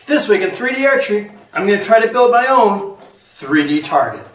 This week in 3D Archery, I'm going to try to build my own 3D target.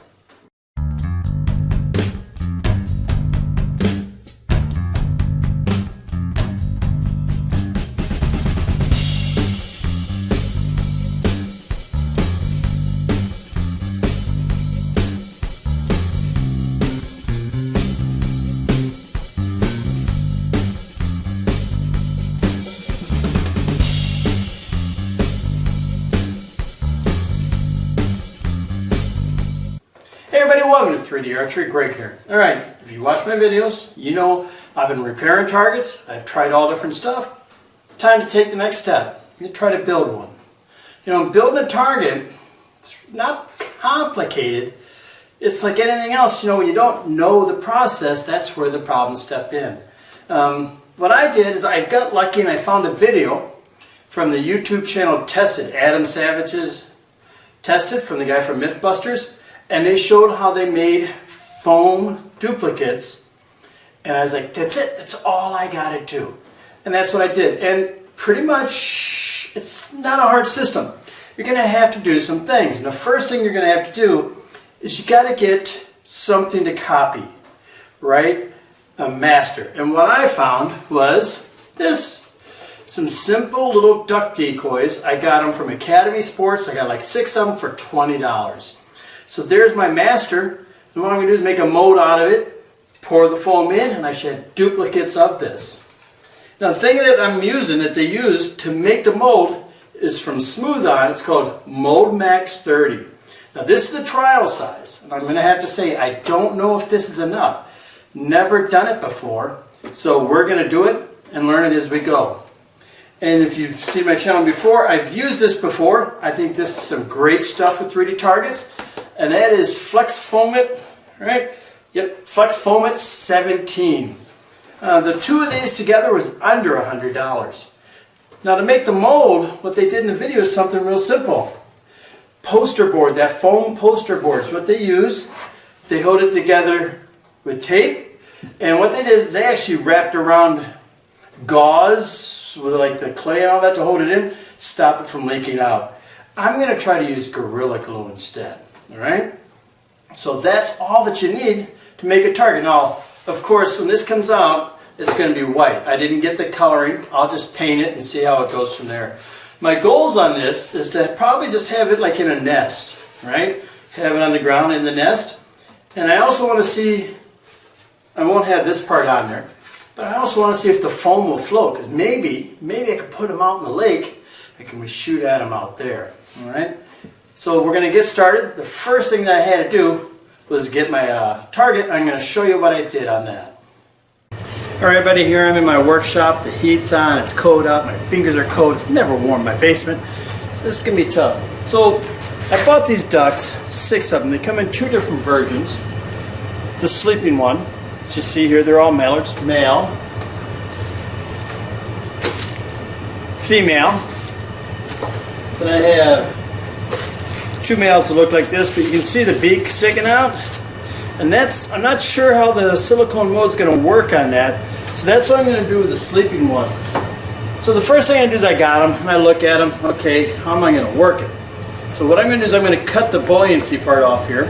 Hey everybody, welcome to 3D Archery. Greg here. Alright, if you watch my videos, you know I've been repairing targets. I've tried all different stuff. Time to take the next step and try to build one. You know, building a target, it's not complicated. It's like anything else. You know, when you don't know the process, that's where the problems step in. What I did is I got lucky and I found a video from the YouTube channel Tested. Adam Savage's Tested, from the guy from Mythbusters. And they showed how they made foam duplicates. And I was like, that's it. That's all I got to do. And that's what I did. And pretty much, it's not a hard system. You're going to have to do some things. And the first thing you're going to have to do is you got to get something to copy, right? A master. And what I found was this. Some simple little duck decoys. I got them from Academy Sports. I got like 6 of them for $20. So there's my master, and what I'm going to do is make a mold out of it, pour the foam in, and I should have duplicates of this. Now the thing that I'm using, that they use to make the mold, is from Smooth On. It's called Mold Max 30. Now this is the trial size, and I'm going to have to say I don't know if this is enough. Never done it before, so we're going to do it and learn it as we go. And if you've seen my channel before, I've used this before. I think this is some great stuff with 3D targets. And that is Flex Foamit, right? Yep, Flex Foamit 17. The two of these together was under $100. Now to make the mold, what they did in the video is something real simple. Poster board, that foam poster board is what they use. They hold it together with tape. And what they did is they actually wrapped around gauze with like the clay and all that to hold it in, stop it from leaking out. I'm going to try to use Gorilla Glue instead. Alright, so that's all that you need to make a target. Now, of course, when this comes out, it's going to be white. I didn't get the coloring. I'll just paint it and see how it goes from there. My goals on this is to probably just have it like in a nest, right? Have it on the ground in the nest. And I also want to see, I won't have this part on there, but I also want to see if the foam will float, because maybe I could put them out in the lake and can we shoot at them out there, alright? So we're going to get started. The first thing that I had to do was get my target. I'm going to show you what I did on that. Alright everybody, here I'm in my workshop. The heat's on, it's cold out, my fingers are cold. It's never warm in my basement, so this is going to be tough. So I bought these ducks, 6 of them. They come in 2 different versions. The sleeping one, as you see here, they're all mallards. Male, female. Then I have 2 males that look like this, but you can see the beak sticking out. And that's, I'm not sure how the silicone mold is going to work on that. So that's what I'm going to do with the sleeping one. So the first thing I do is I got them, and I look at them. Okay, how am I going to work it? So what I'm going to do is I'm going to cut the buoyancy part off here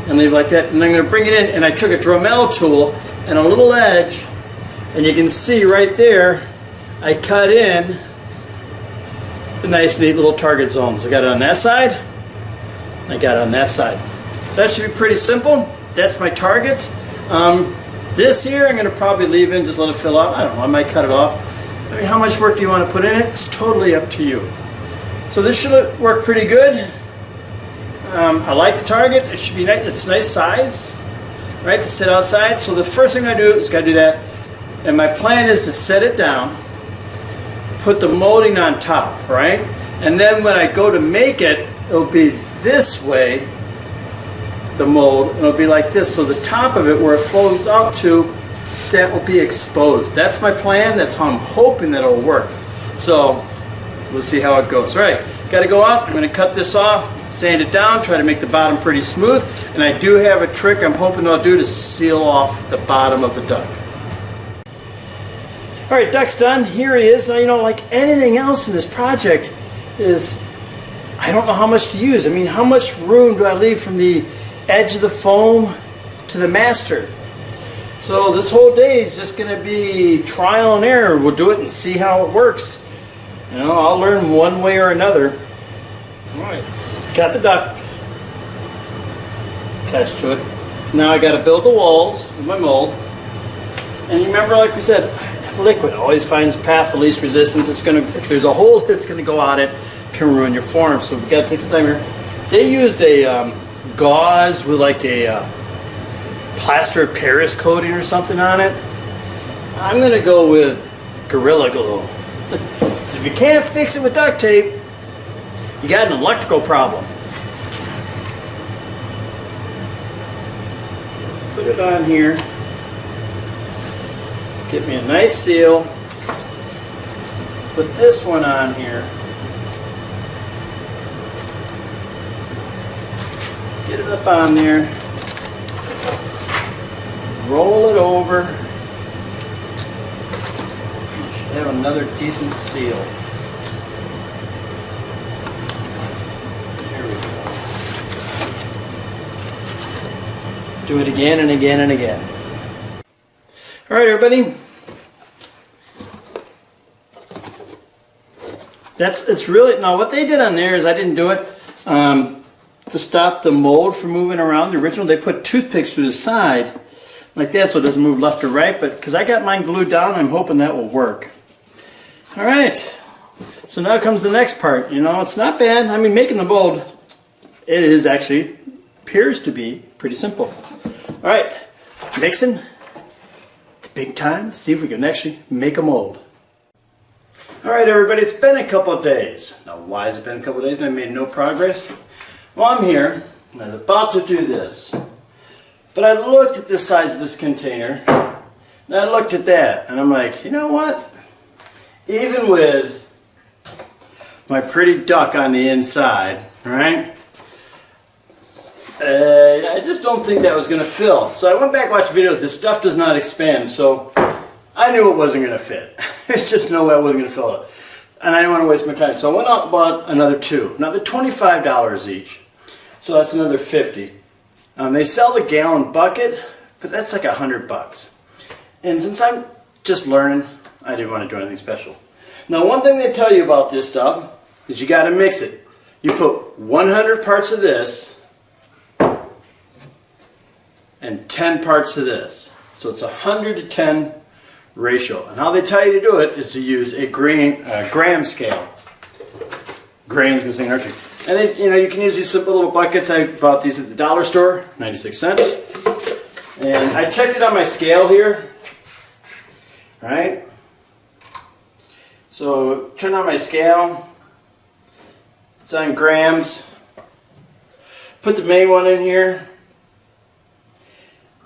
and leave it like that. And I'm going to bring it in, and I took a Dremel tool and a little edge, and you can see right there, I cut in the nice neat little target zones. I got it on that side. I got it on that side. So that should be pretty simple. That's my targets. This here I'm going to probably leave in, just let it fill out. I don't know, I might cut it off. I mean, how much work do you want to put in it? It's totally up to you. So this should work pretty good. I like the target. It should be nice. It's a nice size, right, to sit outside. So the first thing I do is got to do that. And my plan is to set it down, put the molding on top, right? And then when I go to make it, it'll be this way, the mold, and it'll be like this. So the top of it, where it folds out to, that will be exposed. That's my plan. That's how I'm hoping that it'll work. So we'll see how it goes. All right, got to go out. I'm going to cut this off, sand it down, try to make the bottom pretty smooth. And I do have a trick I'm hoping I'll do to seal off the bottom of the duck. All right, duck's done. Here he is. Now, you know, like anything else in this project, is I don't know how much to use. I mean, how much room do I leave from the edge of the foam to the master? So this whole day is just going to be trial and error. We'll do it and see how it works. You know, I'll learn one way or another. All right, got the duck attached to it. Now I got to build the walls with my mold. And you remember, like we said, liquid always finds the path of least resistance. It's going to, if there's a hole that's going to go out, it can ruin your form. So we got to take some time here. They used a gauze with like a plaster of Paris coating or something on it. I'm going to go with Gorilla Glue. If you can't fix it with duct tape, you got an electrical problem. Put it on here. Get me a nice seal. Put this one on here. Get it up on there. Roll it over. You should have another decent seal. There we go. Do it again and again and again. All right, everybody. It's really, now what they did on there is, I didn't do it to stop the mold from moving around. The original, they put toothpicks through the side like that so it doesn't move left or right, but because I got mine glued down, I'm hoping that will work. All right, so now comes the next part. You know, it's not bad. I mean, making the mold, it is actually, appears to be pretty simple. All right, mixing. Big time. See if we can actually make a mold. Alright everybody, it's been a couple of days. Now why has it been a couple of days and I made no progress? Well, I'm here and I'm about to do this. But I looked at the size of this container and I looked at that and I'm like, you know what? Even with my pretty duck on the inside, right? I just don't think that was going to fill. So I went back and watched the video. This stuff does not expand, so I knew it wasn't going to fit. There's just no way I wasn't going to fill it. And I didn't want to waste my time. So I went out and bought another two. Now they're $25 each. So that's another $50. They sell the gallon bucket, but that's like $100. And since I'm just learning, I didn't want to do anything special. Now one thing they tell you about this stuff is you got to mix it. You put 100 parts of this and 10 parts of this. So it's a 100 to 10 ratio. And how they tell you to do it is to use a gram scale. Grams gonna sing Archery. And then, you know, you can use these simple little buckets. I bought these at the dollar store, 96 cents. And I checked it on my scale here. Right? So turn on my scale. It's on grams. Put the main one in here.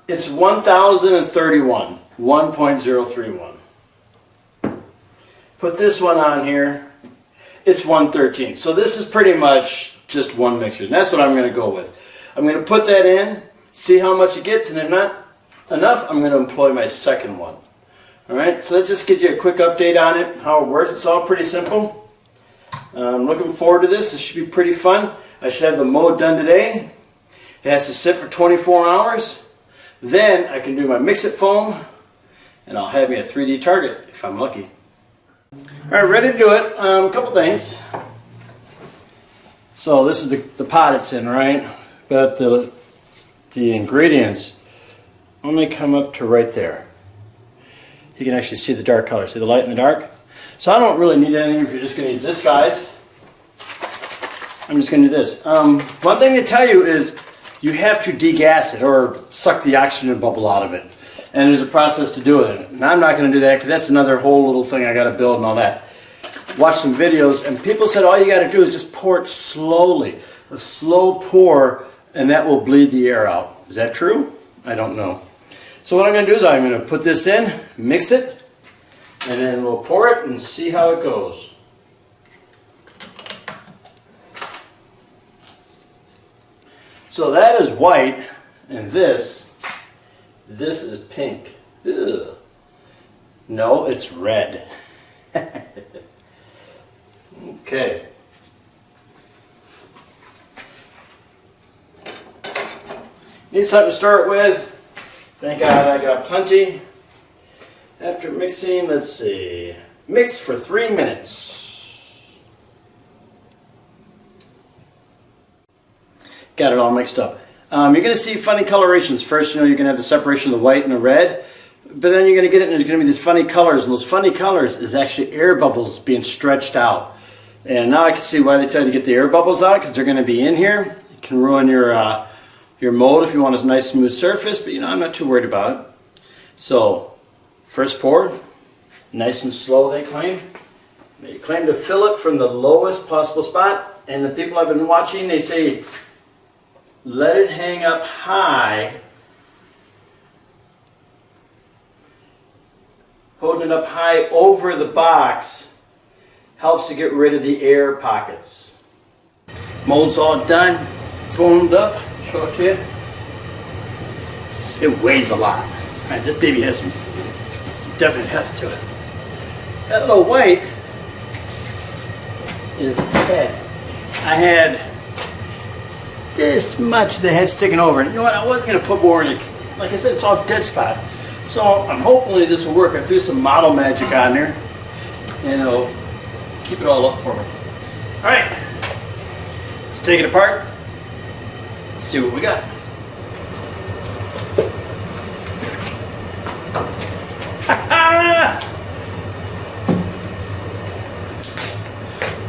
It's 1,031, 1.031. Put this one on here, it's 113. So this is pretty much just one mixture. And that's what I'm going to go with. I'm going to put that in, see how much it gets, and if not enough, I'm going to employ my second one. Alright, so that just gives you a quick update on it, how it works. It's all pretty simple. I'm looking forward to this. This should be pretty fun. I should have the mold done today. It has to sit for 24 hours. Then I can do my mix-it foam, and I'll have me a 3D target if I'm lucky. Alright, ready to do it. A couple things. So this is the pot it's in, right? But the ingredients only come up to right there. You can actually see the dark color. See the light in the dark? So I don't really need anything if you're just going to use this size. I'm just going to do this. One thing to tell you is you have to degas it or suck the oxygen bubble out of it. And there's a process to do it. And I'm not going to do that because that's another whole little thing I got to build and all that. Watch some videos and people said all you got to do is just pour it slowly. A slow pour and that will bleed the air out. Is that true? I don't know. So what I'm going to do is I'm going to put this in, mix it, and then we'll pour it and see how it goes. So that is white, and this is pink. Ugh. No, it's red. Okay. Need something to start with. Thank God I got plenty. After mixing, let's see, mix for 3 minutes. Got it all mixed up. You're going to see funny colorations. First, you're going to have the separation of the white and the red, but then you're going to get it and there's going to be these funny colors, and those funny colors is actually air bubbles being stretched out. And now I can see why they tell you to get the air bubbles out, because they're going to be in here. It can ruin your mold if you want a nice smooth surface, but I'm not too worried about it. So, first pour, nice and slow they claim. They claim to fill it from the lowest possible spot, and the people I've been watching, they say let it hang up high, holding it up high over the box helps to get rid of the air pockets. Mold's all done, foamed up, show it to you. It weighs a lot. Right, this baby has some definite heft to it. That little white is its head. I had this much of the head sticking over it. You know what, I wasn't going to put more in it. Like I said, it's all dead spot. So I'm hopefully this will work. I threw some model magic on there and it'll keep it all up for me. Alright, let's take it apart, see what we got.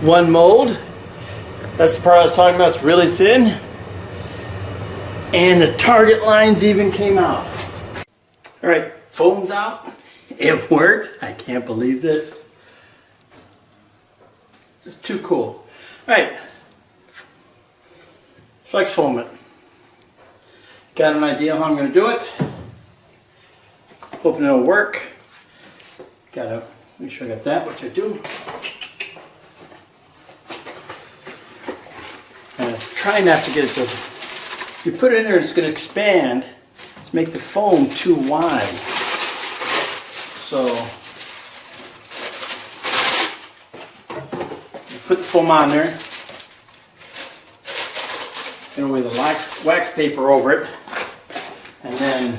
One mold. That's the part I was talking about. It's really thin. And the target lines even came out. Alright, foam's out. It worked. I can't believe this. Just too cool. Alright. Flex foam it. Got an idea how I'm going to do it. Hoping it'll work. Gotta make sure I got that, which I do. Try not to get it to, if you put it in there, it's going to expand. Let's make the foam too wide. So, put the foam on there. Going away the wax paper over it. And then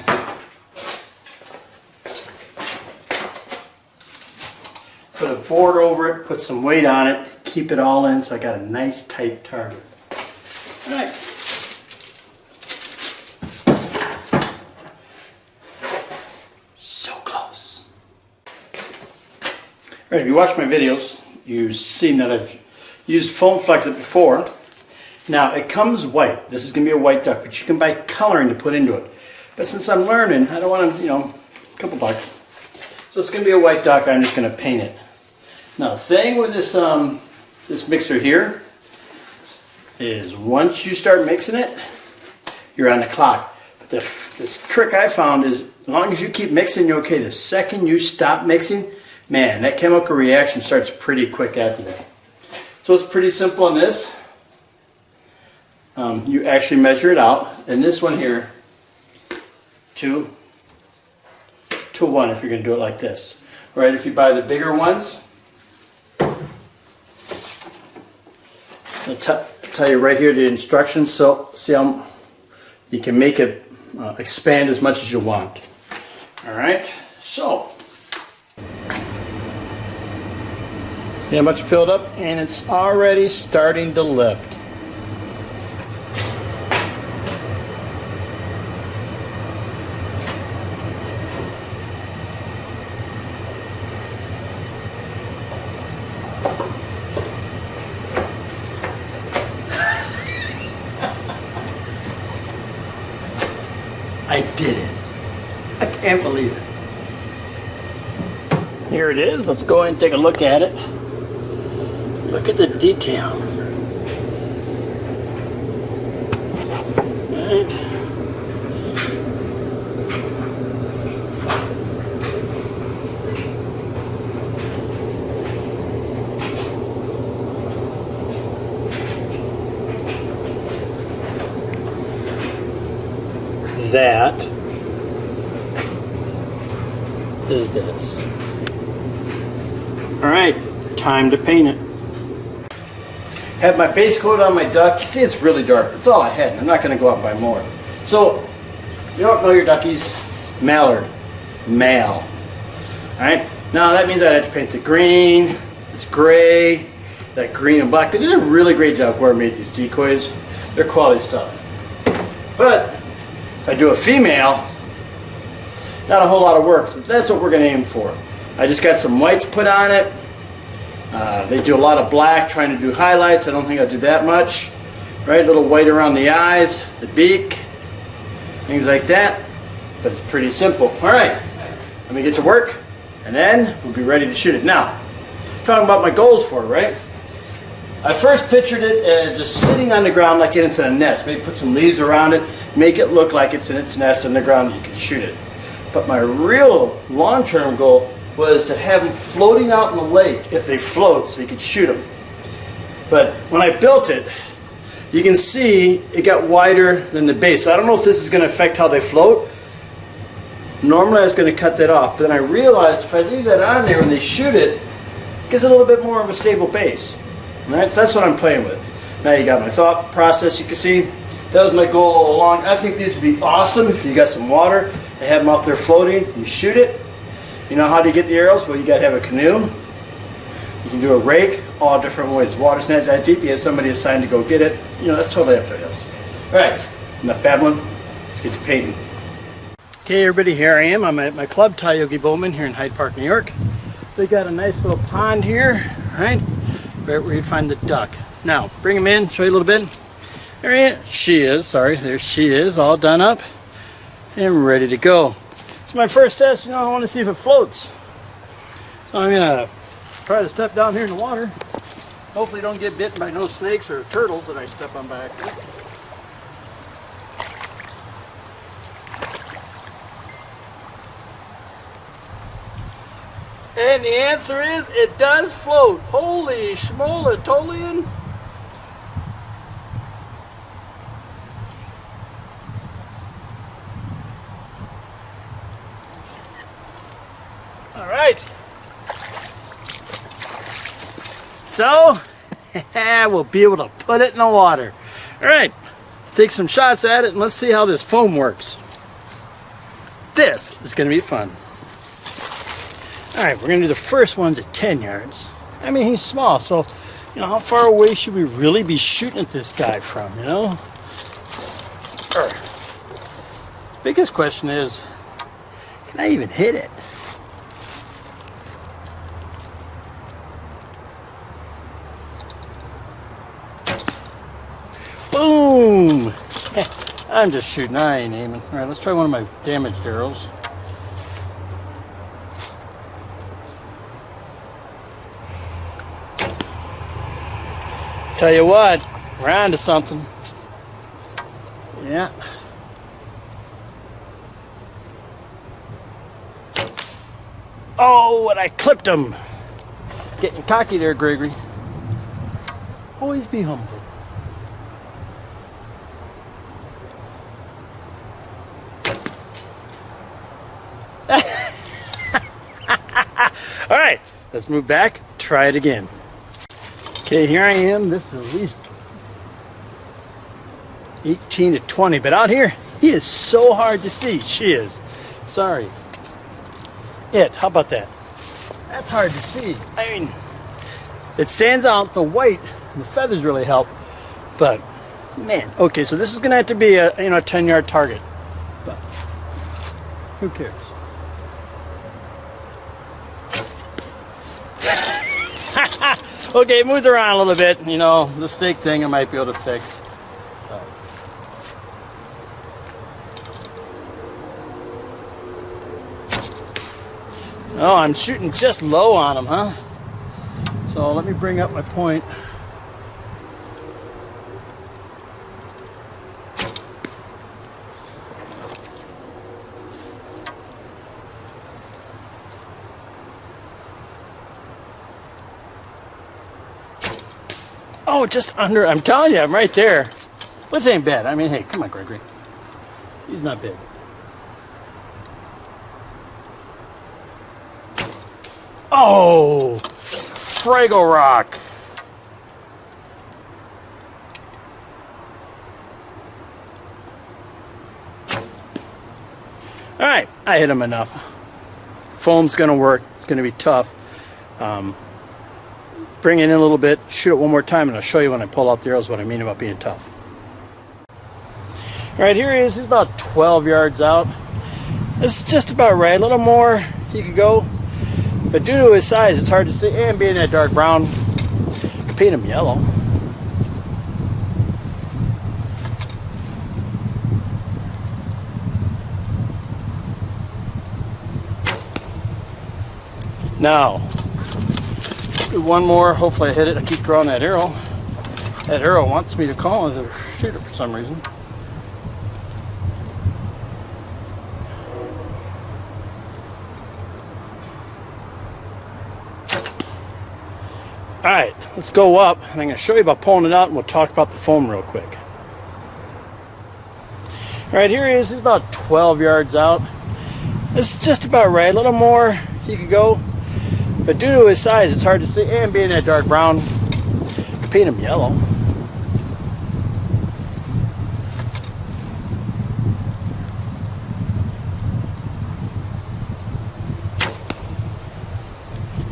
put a board over it, put some weight on it, keep it all in so I got a nice tight target. Alright. So close. Alright, if you watch my videos, you've seen that I've used foam flex it before. Now it comes white. This is going to be a white duck, but you can buy coloring to put into it. But since I'm learning, I don't want to, a couple bucks. So it's going to be a white duck. I'm just going to paint it. Now the thing with this this mixer here is once you start mixing it, you're on the clock. But this trick I found is as long as you keep mixing, you're okay. The second you stop mixing, man, that chemical reaction starts pretty quick after that. So it's pretty simple on this. You actually measure it out. And this one here, 2 to 1 if you're going to do it like this. Right? If you buy the bigger ones, I'll tell you right here the instructions, so see how you can make it expand as much as you want. Alright, so see how much it filled up, and it's already starting to lift. I did it. I can't believe it. Here it is. Let's go ahead and take a look at it. Look at the detail. Right. That is this. Alright, time to paint it. Have my base coat on my duck. You see it's really dark. That's all I had. I'm not going to go out and buy more. So You don't know your duckies. Mallard. Male. Alright? Now that means I'd have to paint the green, this gray, that green and black. They did a really great job whoever made these decoys. They're quality stuff. But if I do a female, not a whole lot of work. So that's what we're going to aim for. I just got some white to put on it. They do a lot of black trying to do highlights. I don't think I'll do that much. Right, a little white around the eyes, the beak, things like that. But it's pretty simple. All right, let me get to work, and then we'll be ready to shoot it. Now, talking about my goals for it, right? I first pictured it as just sitting on the ground like it's in a nest. Maybe put some leaves around it, make it look like it's in its nest on the ground and you can shoot it. But my real long-term goal was to have them floating out in the lake if they float so you could shoot them. But when I built it, you can see it got wider than the base. So I don't know if this is going to affect how they float. Normally I was going to cut that off, but then I realized if I leave that on there when they shoot it, it gives it a little bit more of a stable base. All right, so that's what I'm playing with. Now you got my thought process. You can see that was my goal all along. I think these would be awesome if you got some water. They have them out there floating. You shoot it. You know how do you get the arrows? Well, you got to have a canoe. You can do a rake, all different ways. Water's not that deep. You have somebody assigned to go get it. You know, that's totally up to us. All right, enough babbling. Let's get to painting. Okay, everybody, here I am. I'm at my club, Tioga Bowman, here in Hyde Park, New York. They got a nice little pond here, right where you find the duck. Now, bring him in, show you a little bit. There she is, sorry, there she is, all done up and ready to go. So my first test, you know, I want to see if it floats. So I'm gonna try to step down here in the water. Hopefully don't get bitten by no snakes or turtles that I step on by accident. And the answer is, it does float. Holy schmolatolian. All right. So, we'll be able to put it in the water. All right, let's take some shots at it and let's see how this foam works. This is going to be fun. All right, we're going to do the first ones at 10 yards. I mean, he's small, so, you know, how far away should we really be shooting at this guy from, you know? The biggest question is, can I even hit it? Boom! I'm just shooting, I ain't aiming. All right, let's try one of my damaged arrows. Tell you what, we're on to something. Yeah. Oh, and I clipped him. Getting cocky there, Gregory. Always be humble. All right, let's move back, try it again. Okay, here I am. This is at least 18 to 20, but out here, he is so hard to see. She is. Sorry. How about that? That's hard to see. I mean, it stands out. The white and the feathers really help, but man. Okay, so this is going to have to be a 10-yard target, but who cares? Okay, it moves around a little bit. You know, the stake thing I might be able to fix. So. Oh, I'm shooting just low on him, huh? So let me bring up my point. Oh, just under. I'm telling you, I'm right there. Which ain't bad. I mean, hey, come on, Gregory. He's not big. Oh, Fraggle Rock. Alright, I hit them enough. Foam's going to work. It's going to be tough. Bring it in a little bit, shoot it one more time, and I'll show you when I pull out the arrows what I mean about being tough. Alright, here he is. He's about 12 yards out. This is just about right. A little more he could go. But due to his size, it's hard to see. And being that dark brown, you can paint him yellow. Now, do one more. Hopefully I hit it. I keep drawing that arrow. That arrow wants me to call it or shoot it for some reason. Alright, let's go up, and I'm going to show you about pulling it out, and we'll talk about the foam real quick. Alright, here he is. He's about 12 yards out. This is just about right. A little more he could go. But due to his size, it's hard to see. And being that dark brown, you can paint him yellow.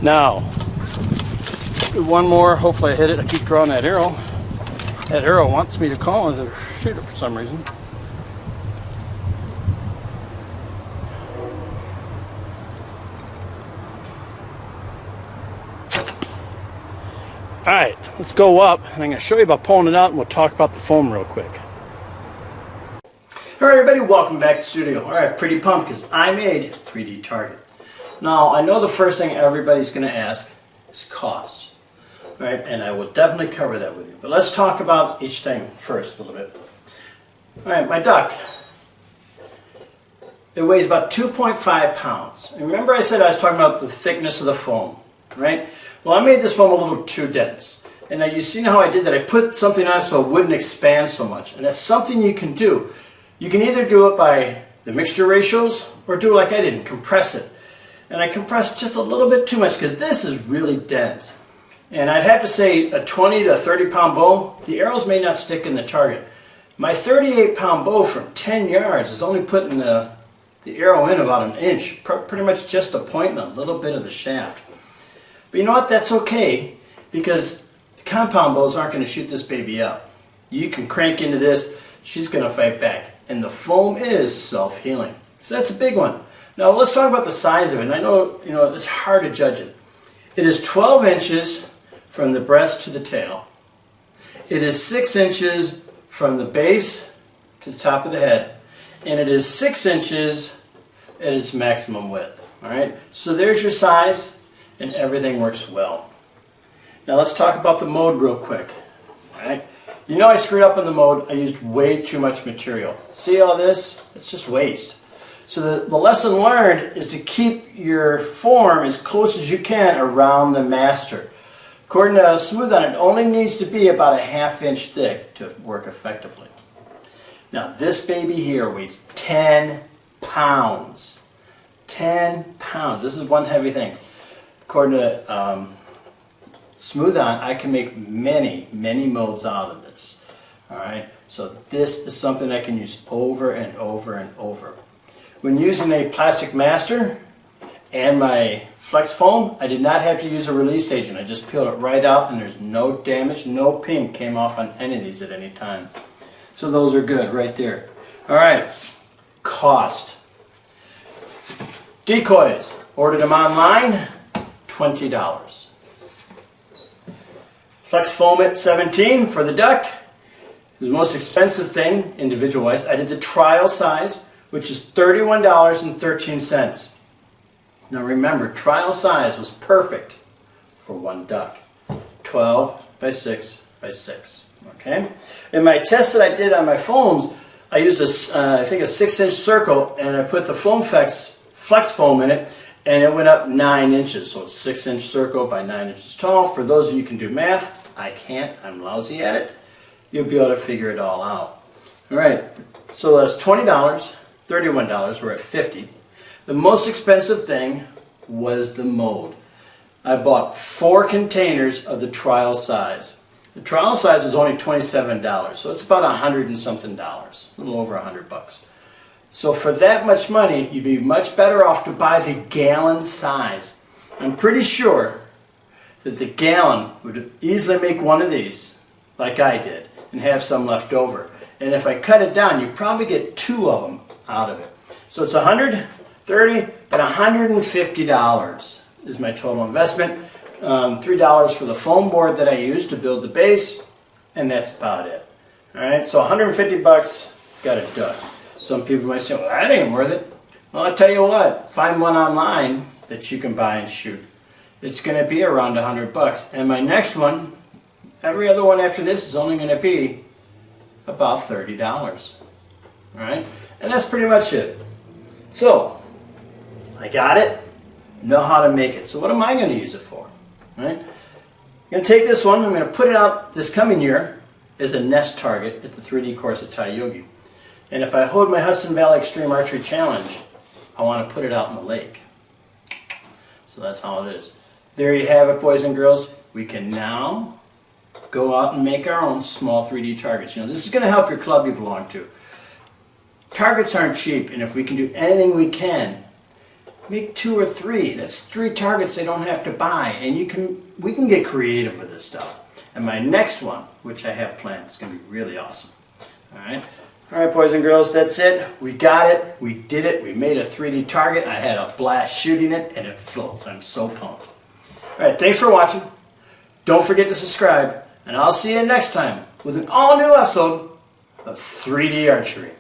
Now, do one more. Hopefully I hit it. I keep drawing that arrow. That arrow wants me to call it or shoot it for some reason. Alright, let's go up, and I'm going to show you about pulling it out, and we'll talk about the foam real quick. Alright everybody, welcome back to the studio. Alright, pretty pumped because I made a 3D target. Now, I know the first thing everybody's going to ask is cost. Alright, and I will definitely cover that with you. But let's talk about each thing first a little bit. Alright, my duck. It weighs about 2.5 pounds. And remember I said I was talking about the thickness of the foam, right? Well, I made this foam a little too dense. And now you see how I did that? I put something on it so it wouldn't expand so much. And that's something you can do. You can either do it by the mixture ratios or do it like I did and compress it. And I compressed just a little bit too much because this is really dense. And I'd have to say a 20 to 30 pound bow, the arrows may not stick in the target. My 38 pound bow from 10 yards is only putting the arrow in about an inch, pretty much just the point and a little bit of the shaft. But you know what? That's okay because the compound bows aren't going to shoot this baby up. You can crank into this, she's going to fight back. And the foam is self-healing. So that's a big one. Now let's talk about the size of it. And I know, it's hard to judge it. It is 12 inches from the breast to the tail. It is 6 inches from the base to the top of the head. And it is 6 inches at its maximum width. Alright, so there's your size. And everything works well. Now let's talk about the mode real quick. Alright? You know I screwed up on the mode. I used way too much material. See all this? It's just waste. So the lesson learned is to keep your form as close as you can around the master. According to Smooth On, it only needs to be about a ½ inch thick to work effectively. Now this baby here weighs 10 pounds. 10 pounds. This is one heavy thing. According to Smooth On, I can make many, many modes out of this. Alright, so this is something I can use over and over and over. When using a plastic master and my flex foam, I did not have to use a release agent. I just peeled it right out and there's no damage, no pink came off on any of these at any time. So those are good right there. Alright, cost. Decoys, ordered them online. $20. Flex foam at $17 for the duck. The most expensive thing, individual-wise, I did the trial size, which is $31.13. Now remember, trial size was perfect for one duck. 12 by 6 by 6. Okay? In my test that I did on my foams, I used I think a 6-inch circle, and I put the foam flex foam in it, and it went up 9 inches, so it's a 6-inch circle by 9 inches tall. For those of you who can do math, I can't, I'm lousy at it, you'll be able to figure it all out. Alright, so that's $20, $31, we're at $50. The most expensive thing was the mold. I bought 4 containers of the trial size. The trial size was only $27, so it's about $100 and something, a little over $100. So for that much money, you'd be much better off to buy the gallon size. I'm pretty sure that the gallon would easily make one of these, like I did, and have some left over. And if I cut it down, you'd probably get 2 of them out of it. So it's $130, but $150 is my total investment. $3 for the foam board that I used to build the base, and that's about it. All right, so 150 bucks, got it done. Some people might say, well, that ain't worth it. Well, I'll tell you what, find one online that you can buy and shoot. It's going to be around 100 bucks. And my next one, every other one after this is only going to be about $30. All right, and that's pretty much it. So, I got it, know how to make it. So what am I going to use it for? All right, I'm going to take this one, I'm going to put it out this coming year as a nest target at the 3D course at Tioga. And if I hold my Hudson Valley Extreme Archery Challenge, I want to put it out in the lake. So that's how it is. There you have it, boys and girls. We can now go out and make our own small 3D targets. You know, this is going to help your club you belong to. Targets aren't cheap, and if we can do anything we can, make 2 or 3. That's 3 targets they don't have to buy, and we can get creative with this stuff. And my next one, which I have planned, is going to be really awesome. All right, boys and girls, that's it. We got it. We did it. We made a 3D target. I had a blast shooting it, and it floats. I'm so pumped. All right, thanks for watching. Don't forget to subscribe, and I'll see you next time with an all-new episode of 3D Archery.